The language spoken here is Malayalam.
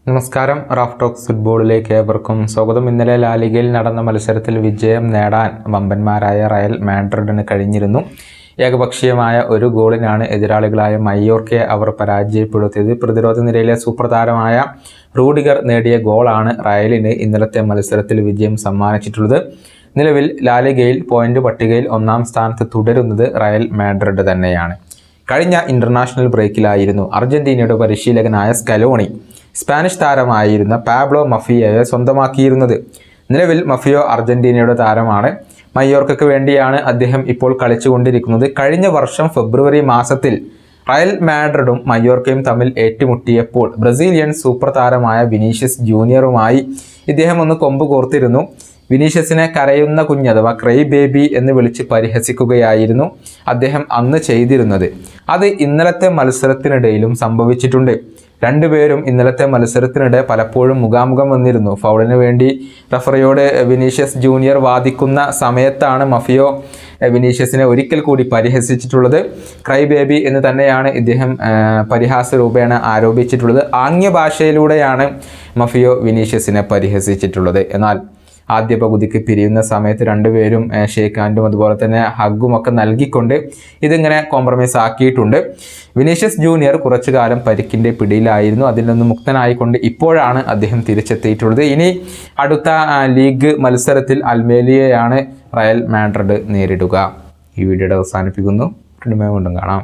നമസ്കാരം. റാഫ് ടോക്സ് ഫുട്ബോളിലേക്ക് ഏവർക്കും സ്വാഗതം. ഇന്നലെ ലാലിഗയിൽ നടന്ന മത്സരത്തിൽ വിജയം നേടാൻ വമ്പന്മാരായ റയൽ മാഡ്രിഡിന് കഴിഞ്ഞിരുന്നു. ഏകപക്ഷീയമായ ഒരു ഗോളിനാണ് എതിരാളികളായ മയോർക്കയെ അവർ പരാജയപ്പെടുത്തിയത്. പ്രതിരോധ നിരയിലെ സൂപ്പർ താരമായ റൂഡിഗർ നേടിയ ഗോളാണ് റയലിന് ഇന്നലത്തെ മത്സരത്തിൽ വിജയം സമ്മാനിച്ചിട്ടുള്ളത്. നിലവിൽ ലാലിഗയിൽ പോയിന്റ് പട്ടികയിൽ ഒന്നാം സ്ഥാനത്ത് തുടരുന്നത് റയൽ മാഡ്രിഡ് തന്നെയാണ്. കഴിഞ്ഞ ഇന്റർനാഷണൽ ബ്രേക്കിലായിരുന്നു അർജന്റീനയുടെ പരിശീലകനായ സ്കലോണി സ്പാനിഷ് താരമായിരുന്ന പാബ്ലോ മഫിയയെ സ്വന്തമാക്കിയിരുന്നത്. നിലവിൽ മഫിയോ അർജന്റീനയുടെ താരമാണ്. മയോർക്കയ്ക്ക് വേണ്ടിയാണ് അദ്ദേഹം ഇപ്പോൾ കളിച്ചുകൊണ്ടിരിക്കുന്നത്. കഴിഞ്ഞ വർഷം ഫെബ്രുവരി മാസത്തിൽ റയൽ മാഡ്രിഡും മയോർക്കയും തമ്മിൽ ഏറ്റുമുട്ടിയപ്പോൾ ബ്രസീലിയൻ സൂപ്പർ താരമായ വിനീഷ്യസ് ജൂനിയറുമായി ഇദ്ദേഹം ഒന്ന് കൊമ്പ് കോർത്തിരുന്നു. വിനീഷ്യസിനെ കരയുന്ന കുഞ്ഞ് അഥവാ ക്രൈ ബേബി എന്ന് വിളിച്ച് പരിഹസിക്കുകയായിരുന്നു അദ്ദേഹം അന്ന് ചെയ്തിരുന്നത്. അത് ഇന്നലത്തെ മത്സരത്തിനിടയിലും സംഭവിച്ചിട്ടുണ്ട്. രണ്ടുപേരും ഇന്നലത്തെ മത്സരത്തിനിടെ പലപ്പോഴും മുഖാമുഖം വന്നിരുന്നു. ഫൗളിന് വേണ്ടി റഫറിയോട് വിനീഷ്യസ് ജൂനിയർ വാദിക്കുന്ന സമയത്താണ് മഫിയോ വിനീഷ്യസിനെ ഒരിക്കൽ കൂടി പരിഹസിച്ചിട്ടുള്ളത്. ക്രൈ ബേബി എന്ന് തന്നെയാണ് ഇദ്ദേഹം പരിഹാസ രൂപേണ ആരോപിച്ചിട്ടുള്ളത്. ആംഗ്യ ഭാഷയിലൂടെയാണ് മഫിയോ വിനീഷ്യസിനെ പരിഹസിച്ചിട്ടുള്ളത്. എന്നാൽ ആദ്യ പകുതിക്ക് പിരിയുന്ന സമയത്ത് രണ്ടുപേരും ഷേക്ക് ഹാൻഡും അതുപോലെ തന്നെ ഹഗ്ഗുമൊക്കെ നൽകിക്കൊണ്ട് ഇതിങ്ങനെ കോംപ്രമൈസ് ആക്കിയിട്ടുണ്ട്. വിനീഷ്യസ് ജൂനിയർ കുറച്ചു കാലം പരിക്കിൻ്റെ പിടിയിലായിരുന്നു. അതിൽ നിന്ന് മുക്തനായിക്കൊണ്ട് ഇപ്പോഴാണ് അദ്ദേഹം തിരിച്ചെത്തിയിട്ടുള്ളത്. ഇനി അടുത്ത ലീഗ് മത്സരത്തിൽ അൽമേലിയയാണ് റയൽ മാഡ്രിഡ് നേരിടുക. ഈ വീഡിയോയുടെ അവസാനിപ്പിക്കുന്നു. വീണ്ടും കാണാം.